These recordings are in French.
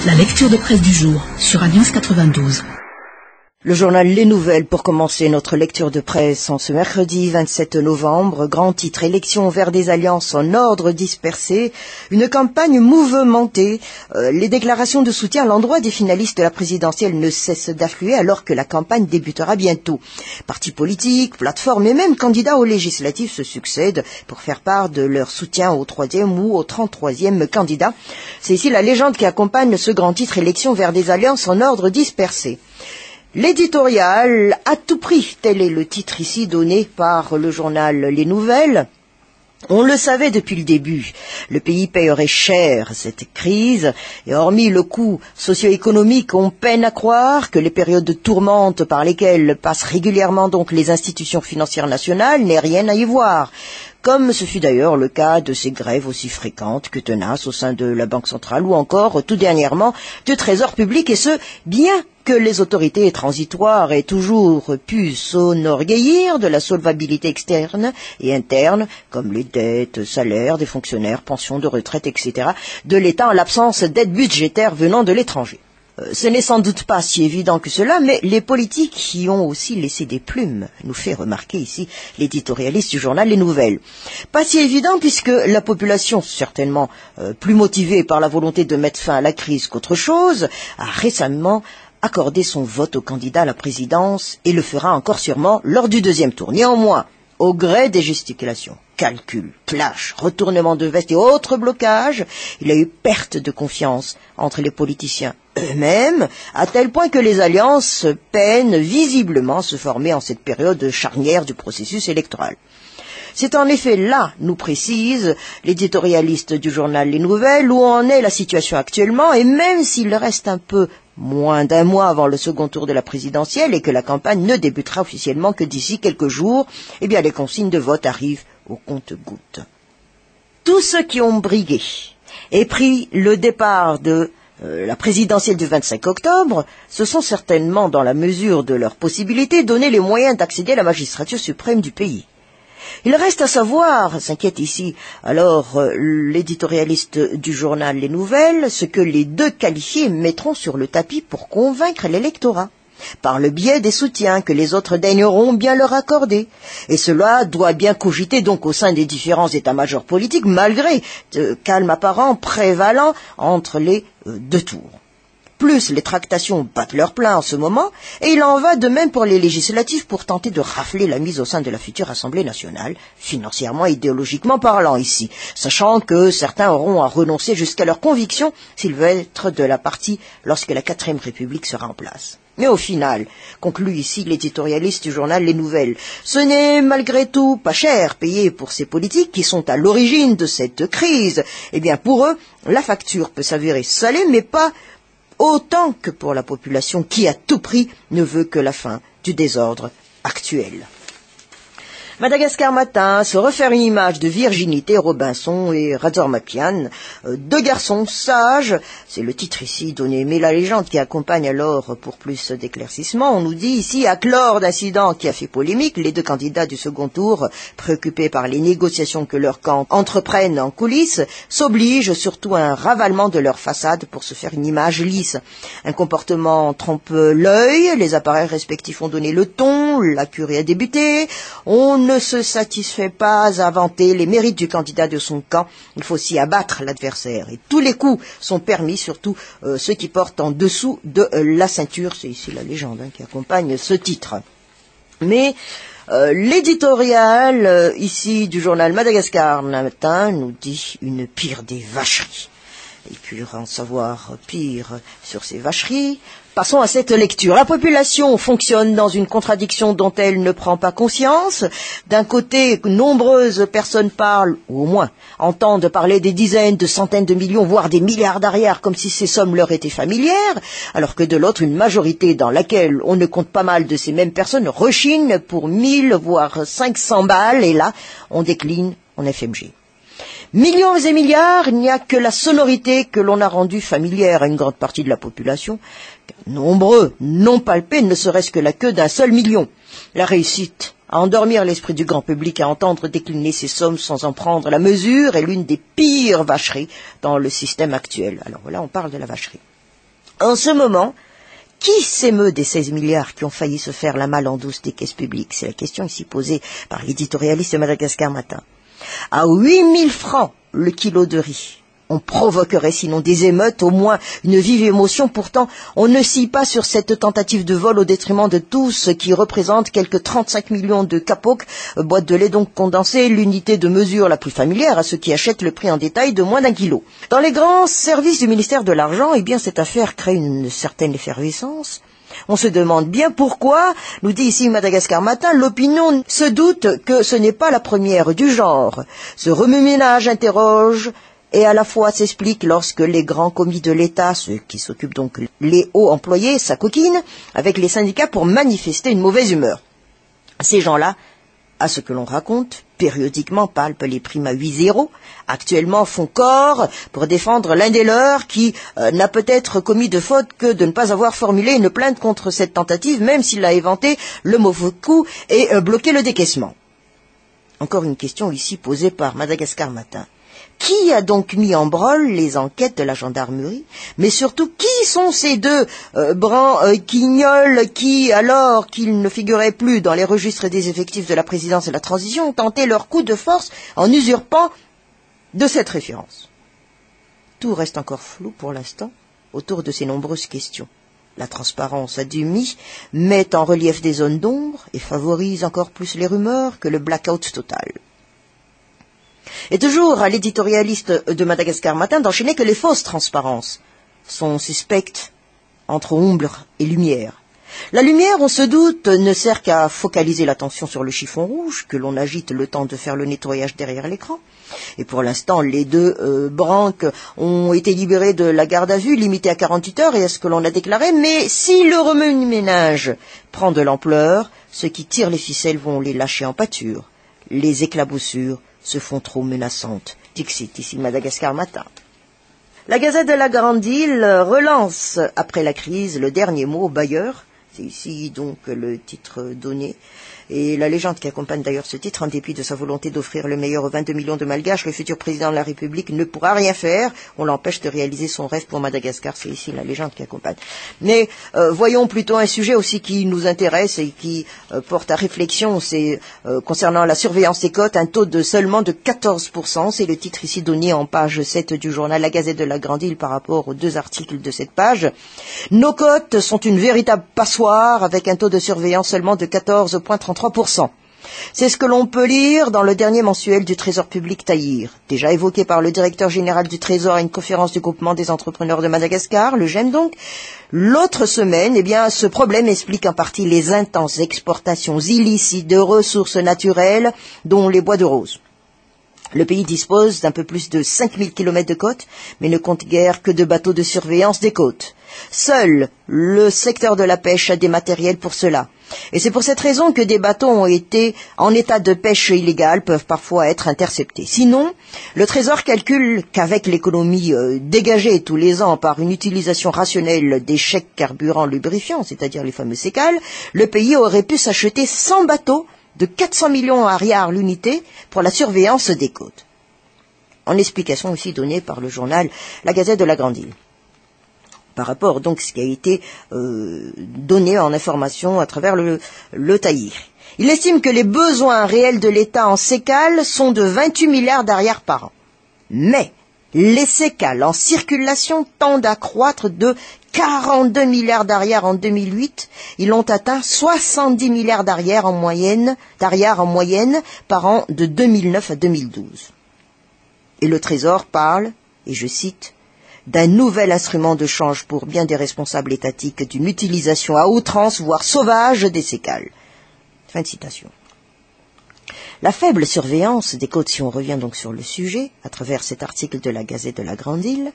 La lecture de presse du jour sur Alliance 92. Le journal Les Nouvelles pour commencer notre lecture de presse en ce mercredi 27 novembre. Grand titre, élection vers des alliances en ordre dispersé. Une campagne mouvementée. Les déclarations de soutien à l'endroit des finalistes de la présidentielle ne cessent d'affluer alors que la campagne débutera bientôt. Partis politiques, plateformes et même candidats aux législatives se succèdent pour faire part de leur soutien au 3e ou au 33e candidat. C'est ici la légende qui accompagne ce grand titre, élection vers des alliances en ordre dispersé. L'éditorial à tout prix, tel est le titre ici donné par le journal Les Nouvelles. On le savait depuis le début, le pays paierait cher cette crise, et hormis le coût socio-économique, on peine à croire que les périodes de tourmente par lesquelles passent régulièrement donc les institutions financières nationales n'aient rien à y voir. Comme ce fut d'ailleurs le cas de ces grèves aussi fréquentes que tenaces au sein de la Banque centrale ou encore, tout dernièrement, du Trésor public, et ce, bien que les autorités transitoires aient toujours pu s'enorgueillir de la solvabilité externe et interne, comme les dettes, salaires des fonctionnaires, pensions de retraite, etc., de l'État en l'absence d'aide budgétaire venant de l'étranger. Ce n'est sans doute pas si évident que cela, mais les politiques y ont aussi laissé des plumes, nous fait remarquer ici l'éditorialiste du journal Les Nouvelles. Pas si évident puisque la population, certainement plus motivée par la volonté de mettre fin à la crise qu'autre chose, a récemment accordé son vote au candidat à la présidence et le fera encore sûrement lors du deuxième tour. Néanmoins, au gré des gesticulations, calculs, clashs, retournements de veste et autres blocages, il y a eu perte de confiance entre les politiciens eux-mêmes, à tel point que les alliances peinent visiblement à se former en cette période charnière du processus électoral. C'est en effet là, nous précise l'éditorialiste du journal Les Nouvelles, où en est la situation actuellement, et même s'il reste un peu moins d'un mois avant le second tour de la présidentielle et que la campagne ne débutera officiellement que d'ici quelques jours, eh bien les consignes de vote arrivent au compte-gouttes. Tous ceux qui ont brigué et pris le départ de la présidentielle du 25 octobre se sont certainement, dans la mesure de leurs possibilités, donné les moyens d'accéder à la magistrature suprême du pays. Il reste à savoir, s'inquiète ici alors l'éditorialiste du journal Les Nouvelles, ce que les deux qualifiés mettront sur le tapis pour convaincre l'électorat, par le biais des soutiens que les autres daigneront bien leur accorder. Et cela doit bien cogiter donc au sein des différents états-majors politiques, malgré le calme apparent prévalant entre les deux tours. Plus les tractations battent leur plein en ce moment, et il en va de même pour les législatives pour tenter de rafler la mise au sein de la future Assemblée nationale, financièrement et idéologiquement parlant ici, sachant que certains auront à renoncer jusqu'à leurs convictions s'ils veulent être de la partie lorsque la 4e République sera en place. Mais au final, conclut ici l'éditorialiste du journal Les Nouvelles, ce n'est malgré tout pas cher payé pour ces politiques qui sont à l'origine de cette crise. Eh bien pour eux, la facture peut s'avérer salée, mais pas autant que pour la population qui, à tout prix, ne veut que la fin du désordre actuel. Madagascar Matin se refaire une image de Virginité Robinson et Razor Mapian, deux garçons sages, c'est le titre ici donné, mais la légende qui accompagne alors pour plus d'éclaircissement, on nous dit ici, à clore d'incident qui a fait polémique, les deux candidats du second tour, préoccupés par les négociations que leurs camps entreprennent en coulisses, s'obligent surtout à un ravalement de leur façade pour se faire une image lisse. Un comportement trompe l'œil, les appareils respectifs ont donné le ton, la curie a débuté, on ne se satisfait pas à vanter les mérites du candidat de son camp, il faut aussi abattre l'adversaire. Et tous les coups sont permis, surtout ceux qui portent en dessous de la ceinture, c'est ici la légende qui accompagne ce titre. Mais l'éditorial ici du journal Madagascar Matin nous dit une pire des vacheries. Et puis en savoir pire sur ces vacheries, passons à cette lecture. La population fonctionne dans une contradiction dont elle ne prend pas conscience. D'un côté, nombreuses personnes parlent, ou au moins entendent parler des dizaines, de centaines de millions, voire des milliards d'arrières, comme si ces sommes leur étaient familières, alors que de l'autre, une majorité dans laquelle on ne compte pas mal de ces mêmes personnes rechigne pour 1000, voire 500 balles, et là, on décline en FMG. Millions et milliards, il n'y a que la sonorité que l'on a rendue familière à une grande partie de la population. Nombreux n'ont palpé ne serait-ce que la queue d'un seul million. La réussite à endormir l'esprit du grand public à entendre décliner ces sommes sans en prendre la mesure est l'une des pires vacheries dans le système actuel. Alors là, on parle de la vacherie. En ce moment, qui s'émeut des 16 milliards qui ont failli se faire la malle en douce des caisses publiques? C'est la question ici posée par l'éditorialiste de Madagascar Matin. À 8000 francs le kilo de riz, on provoquerait sinon des émeutes, au moins une vive émotion. Pourtant, on ne scie pas sur cette tentative de vol au détriment de tous, ce qui représente quelques 35 millions de kapok, boîtes de lait donc condensées, l'unité de mesure la plus familière à ceux qui achètent le prix en détail de moins d'1 kilo. Dans les grands services du ministère de l'Argent, eh bien, cette affaire crée une certaine effervescence. On se demande bien pourquoi, nous dit ici Madagascar Matin, l'opinion se doute que ce n'est pas la première du genre. Ce remue-ménage interroge et à la fois s'explique lorsque les grands commis de l'État, ceux qui s'occupent donc les hauts employés, s'acoquinent avec les syndicats pour manifester une mauvaise humeur. Ces gens-là, à ce que l'on raconte, périodiquement palpent les primes à 8-0, actuellement font corps pour défendre l'un des leurs qui n'a peut-être commis de faute que de ne pas avoir formulé une plainte contre cette tentative, même s'il a éventé le mauvais coup et bloqué le décaissement. Encore une question ici posée par Madagascar Matin. Qui a donc mis en branle les enquêtes de la gendarmerie? Mais surtout, qui sont ces deux branquignols qui, alors qu'ils ne figuraient plus dans les registres des effectifs de la présidence et de la transition, ont tenté leur coup de force en usurpant de cette référence? Tout reste encore flou pour l'instant autour de ces nombreuses questions. La transparence à demi met en relief des zones d'ombre et favorise encore plus les rumeurs que le blackout total. Et toujours à l'éditorialiste de Madagascar Matin d'enchaîner que les fausses transparences sont suspectes entre ombre et lumière. La lumière, on se doute, ne sert qu'à focaliser l'attention sur le chiffon rouge que l'on agite le temps de faire le nettoyage derrière l'écran. Et pour l'instant, les deux branques ont été libérés de la garde à vue, limitée à 48 heures, et à ce que l'on a déclaré. Mais si le remue-ménage prend de l'ampleur, ceux qui tirent les ficelles vont les lâcher en pâture. Les éclaboussures se font trop menaçantes. Dixit, ici Madagascar Matin. La Gazette de la Grande Île relance, après la crise, le dernier mot au bailleur. C'est ici donc le titre donné. Et la légende qui accompagne d'ailleurs ce titre, en dépit de sa volonté d'offrir le meilleur aux 22 millions de Malgaches, le futur président de la République ne pourra rien faire. On l'empêche de réaliser son rêve pour Madagascar. C'est ici la légende qui accompagne. Mais voyons plutôt un sujet aussi qui nous intéresse et qui porte à réflexion. C'est concernant la surveillance des côtes, un taux de seulement de 14%. C'est le titre ici donné en page 7 du journal La Gazette de la Grande Île par rapport aux deux articles de cette page. Nos côtes sont une véritable passoire avec un taux de surveillance seulement de 14,33%. C'est ce que l'on peut lire dans le dernier mensuel du Trésor public Taïr, déjà évoqué par le directeur général du Trésor à une conférence du groupement des entrepreneurs de Madagascar, le GEM donc. L'autre semaine, eh bien, ce problème explique en partie les intenses exportations illicites de ressources naturelles, dont les bois de rose. Le pays dispose d'un peu plus de 5000 km de côtes, mais ne compte guère que de bateaux de surveillance des côtes. Seul le secteur de la pêche a des matériels pour cela. Et c'est pour cette raison que des bateaux ont été en état de pêche illégale peuvent parfois être interceptés. Sinon, le Trésor calcule qu'avec l'économie dégagée tous les ans par une utilisation rationnelle des chèques carburant lubrifiants, c'est-à-dire les fameux sécales, le pays aurait pu s'acheter 100 bateaux de 400 millions à riard l'unité pour la surveillance des côtes. En explication aussi donnée par le journal La Gazette de la Grande Île. Par rapport donc à ce qui a été donné en information à travers le Taïr. Il estime que les besoins réels de l'État en sécales sont de 28 milliards d'arières par an. Mais les sécales en circulation tendent à croître de 42 milliards d'arières en 2008. Ils ont atteint 70 milliards d'arières en moyenne par an de 2009 à 2012. Et le Trésor parle, et je cite, d'un nouvel instrument de change pour bien des responsables étatiques d'une utilisation à outrance, voire sauvage, des sécales. Fin de citation. La faible surveillance des côtes, si on revient donc sur le sujet, à travers cet article de la Gazette de la Grande Île,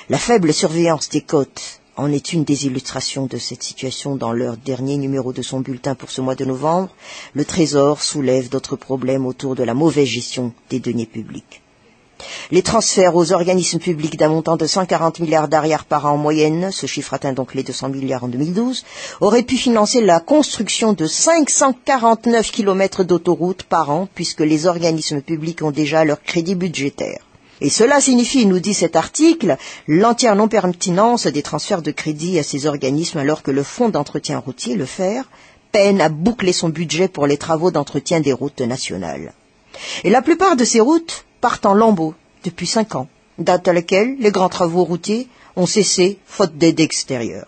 la faible surveillance des côtes en est une des illustrations de cette situation dans leur dernier numéro de son bulletin pour ce mois de novembre. Le Trésor soulève d'autres problèmes autour de la mauvaise gestion des deniers publics. Les transferts aux organismes publics d'un montant de 140 milliards d'arières par an en moyenne, ce chiffre atteint donc les 200 milliards en 2012, auraient pu financer la construction de 549 kilomètres d'autoroutes par an, puisque les organismes publics ont déjà leur crédit budgétaire. Et cela signifie, nous dit cet article, l'entière non-pertinence des transferts de crédit à ces organismes alors que le Fonds d'entretien routier, le FER, peine à boucler son budget pour les travaux d'entretien des routes nationales. Et la plupart de ces routes partent en lambeaux depuis 5 ans, date à laquelle les grands travaux routiers ont cessé faute d'aide extérieure.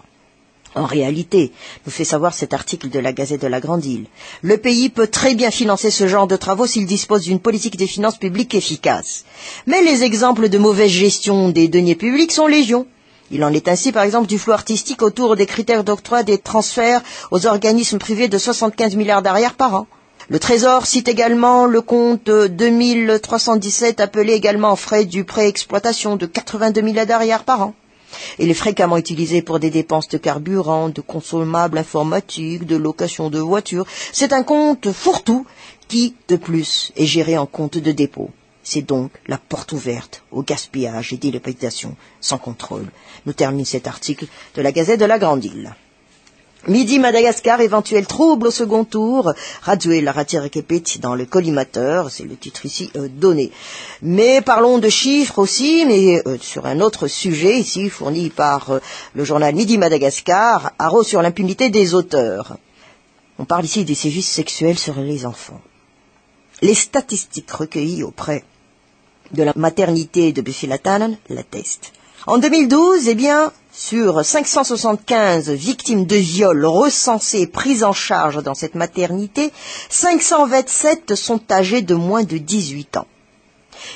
En réalité, nous fait savoir cet article de la Gazette de la Grande Île, le pays peut très bien financer ce genre de travaux s'il dispose d'une politique des finances publiques efficace. Mais les exemples de mauvaise gestion des deniers publics sont légion. Il en est ainsi, par exemple, du flou artistique autour des critères d'octroi des transferts aux organismes privés de 75 milliards d'arrières par an. Le Trésor cite également le compte 2317 appelé également frais du pré-exploitation de 82 milliards d'arrières par an. Il est fréquemment utilisé pour des dépenses de carburant, de consommables informatiques, de location de voitures. C'est un compte fourre-tout qui, de plus, est géré en compte de dépôt. C'est donc la porte ouverte au gaspillage et dilapidation sans contrôle. Nous terminons cet article de la Gazette de la Grande Île. Midi Madagascar, éventuel trouble au second tour. Radzoué la Ratirikepet dans le collimateur, c'est le titre ici donné. Mais parlons de chiffres aussi, mais sur un autre sujet, ici fourni par le journal Midi Madagascar, haro sur l'impunité des auteurs. On parle ici des sévices sexuels sur les enfants. Les statistiques recueillies auprès de la maternité de Buffy-Latanen l'attestent. En 2012, sur 575 victimes de viol recensées et prises en charge dans cette maternité, 527 sont âgées de moins de 18 ans.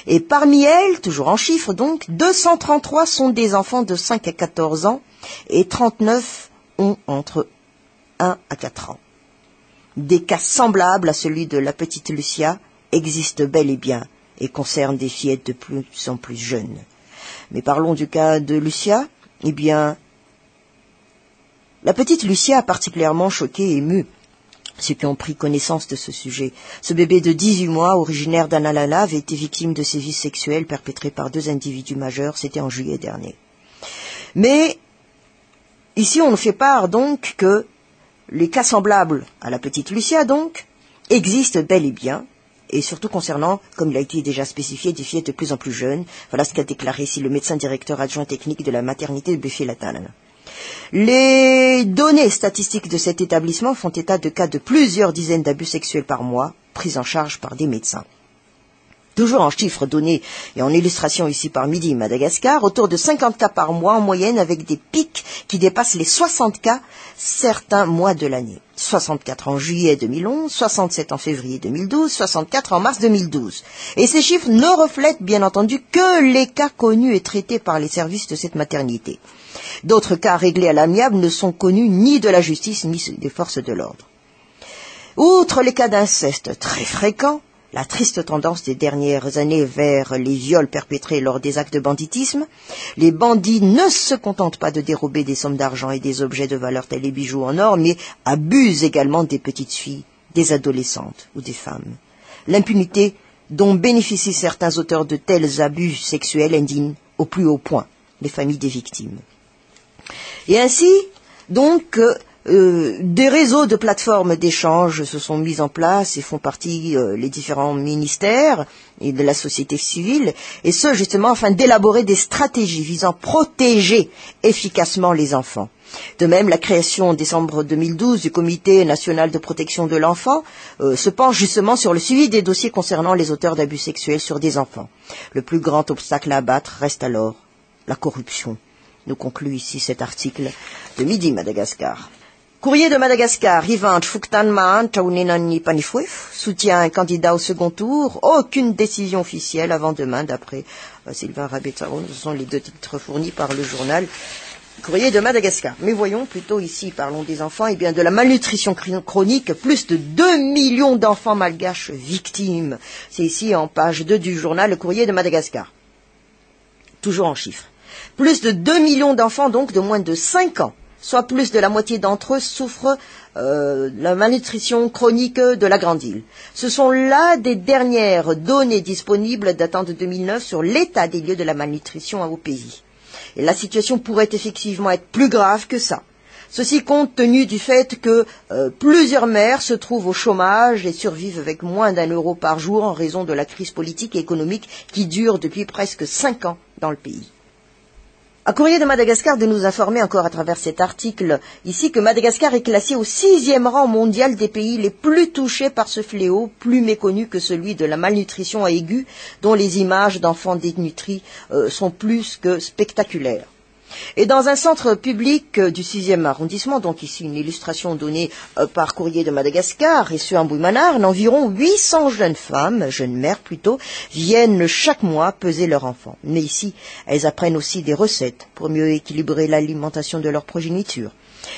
Et parmi elles, toujours en chiffres donc, 233 sont des enfants de 5 à 14 ans et 39 ont entre 1 à 4 ans. Des cas semblables à celui de la petite Lucia existent bel et bien et concernent des fillettes de plus en plus jeunes. Mais parlons du cas de Lucia. La petite Lucia a particulièrement choqué et ému ceux qui ont pris connaissance de ce sujet. Ce bébé de 18 mois, originaire d'Analala, avait été victime de sévices sexuels perpétrés par 2 individus majeurs. C'était en juillet dernier. Mais ici, on nous fait part donc que les cas semblables à la petite Lucia, donc, existent bel et bien, et surtout concernant, comme il a été déjà spécifié, des fillettes de plus en plus jeunes. Voilà ce qu'a déclaré ici le médecin directeur adjoint technique de la maternité de Buffy-Latanen. Les données statistiques de cet établissement font état de cas de plusieurs dizaines d'abus sexuels par mois, pris en charge par des médecins. Toujours en chiffres donnés et en illustration ici par Midi Madagascar, autour de 50 cas par mois en moyenne avec des pics qui dépassent les 60 cas certains mois de l'année. 64 en juillet 2011, 67 en février 2012, 64 en mars 2012. Et ces chiffres ne reflètent bien entendu que les cas connus et traités par les services de cette maternité. D'autres cas réglés à l'amiable ne sont connus ni de la justice ni des forces de l'ordre. Outre les cas d'inceste très fréquents, la triste tendance des dernières années vers les viols perpétrés lors des actes de banditisme, les bandits ne se contentent pas de dérober des sommes d'argent et des objets de valeur tels les bijoux en or, mais abusent également des petites filles, des adolescentes ou des femmes. L'impunité dont bénéficient certains auteurs de tels abus sexuels indigne au plus haut point les familles des victimes. Et ainsi, donc, des réseaux de plateformes d'échange se sont mis en place et font partie les différents ministères et de la société civile, et ce justement afin d'élaborer des stratégies visant à protéger efficacement les enfants. De même, la création en décembre 2012 du Comité national de protection de l'enfant se penche justement sur le suivi des dossiers concernant les auteurs d'abus sexuels sur des enfants. Le plus grand obstacle à abattre reste alors la corruption. Nous conclut ici cet article de Midi Madagascar. Courrier de Madagascar, Rivant Fuktanman, Taunenani Panifouef, soutient un candidat au second tour, aucune décision officielle avant demain, d'après Sylvain Rabetsaoun. Ce sont les 2 titres fournis par le journal Courrier de Madagascar. Mais voyons plutôt ici, parlons des enfants, de la malnutrition chronique, plus de 2 millions d'enfants malgaches victimes. C'est ici en page 2 du journal Le Courrier de Madagascar. Toujours en chiffres. Plus de 2 millions d'enfants donc de moins de 5 ans. Soit plus de la moitié d'entre eux souffrent de la malnutrition chronique de la Grande Île. Ce sont là des dernières données disponibles datant de 2009 sur l'état des lieux de la malnutrition au pays. Et la situation pourrait effectivement être plus grave que ça. Ceci compte tenu du fait que plusieurs mères se trouvent au chômage et survivent avec moins d'1 € par jour en raison de la crise politique et économique qui dure depuis presque 5 ans dans le pays. À Courrier de Madagascar de nous informer encore à travers cet article ici que Madagascar est classé au 6e rang mondial des pays les plus touchés par ce fléau, plus méconnu que celui de la malnutrition aiguë, dont les images d'enfants dénutris sont plus que spectaculaires. Et dans un centre public du 6e arrondissement, donc ici une illustration donnée par Courrier de Madagascar, et ce en Bouimanarn, environ 800 jeunes femmes, jeunes mères plutôt, viennent chaque mois peser leur enfant. Mais ici, elles apprennent aussi des recettes pour mieux équilibrer l'alimentation de leur progéniture.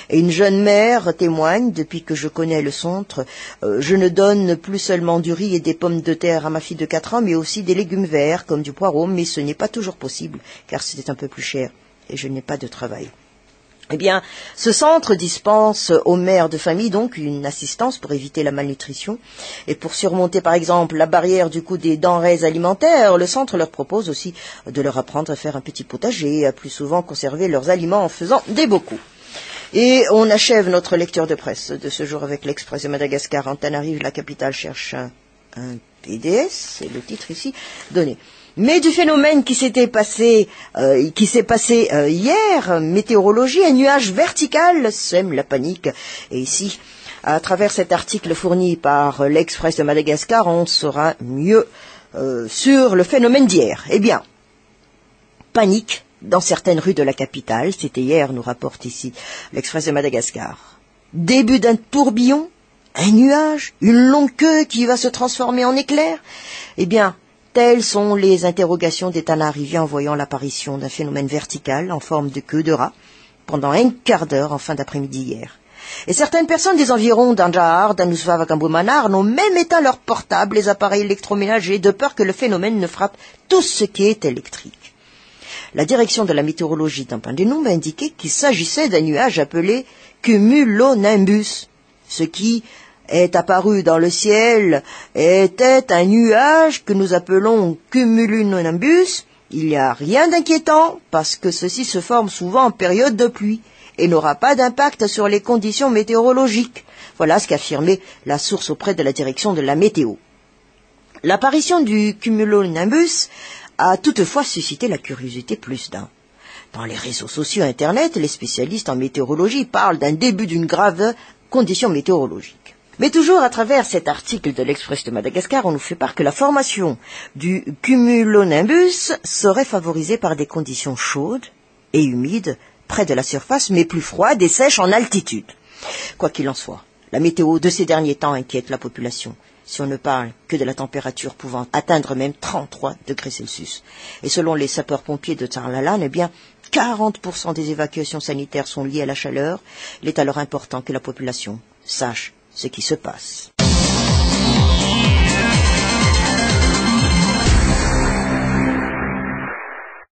Et une jeune mère témoigne, depuis que je connais le centre, je ne donne plus seulement du riz et des pommes de terre à ma fille de 4 ans, mais aussi des légumes verts comme du poireau, mais ce n'est pas toujours possible, car c'est un peu plus cher. Et je n'ai pas de travail. Eh bien, ce centre dispense aux mères de famille donc une assistance pour éviter la malnutrition. Et pour surmonter par exemple la barrière du coût des denrées alimentaires, le centre leur propose aussi de leur apprendre à faire un petit potager et à plus souvent conserver leurs aliments en faisant des bocaux. Et on achève notre lecture de presse de ce jour avec l'Express de Madagascar. Antananarive, la capitale, cherche un PDS, c'est le titre ici donné. Mais du phénomène qui s'est passé hier, météorologie, un nuage vertical sème la panique. Et ici, à travers cet article fourni par l'Express de Madagascar, on saura mieux sur le phénomène d'hier. Eh bien, panique dans certaines rues de la capitale, c'était hier, nous rapporte ici l'Express de Madagascar. Début d'un tourbillon, un nuage, une longue queue qui va se transformer en éclair. Eh bien, telles sont les interrogations des Tanariviens en voyant l'apparition d'un phénomène vertical en forme de queue de rat pendant un quart d'heure en fin d'après-midi hier. Et certaines personnes des environs d'Anjahar, d'Anusva, Bouimanarn ont même éteint leurs portables, les appareils électroménagers, de peur que le phénomène ne frappe tout ce qui est électrique. La direction de la météorologie d'Ampindenoum a indiqué qu'il s'agissait d'un nuage appelé cumulonimbus, ce qui est apparu dans le ciel était un nuage que nous appelons cumulonimbus. Il n'y a rien d'inquiétant parce que ceci se forme souvent en période de pluie et n'aura pas d'impact sur les conditions météorologiques. Voilà ce qu'affirmait la source auprès de la direction de la météo. L'apparition du cumulonimbus a toutefois suscité la curiosité plus d'un. Dans les réseaux sociaux Internet, les spécialistes en météorologie parlent d'un début d'une grave condition météorologique. Mais toujours à travers cet article de l'Express de Madagascar, on nous fait part que la formation du cumulonimbus serait favorisée par des conditions chaudes et humides près de la surface, mais plus froides et sèches en altitude. Quoi qu'il en soit, la météo de ces derniers temps inquiète la population, si on ne parle que de la température pouvant atteindre même 33 degrés Celsius. Et selon les sapeurs-pompiers de Tsarlalan, eh bien, 40% des évacuations sanitaires sont liées à la chaleur. Il est alors important que la population sache ce qui se passe.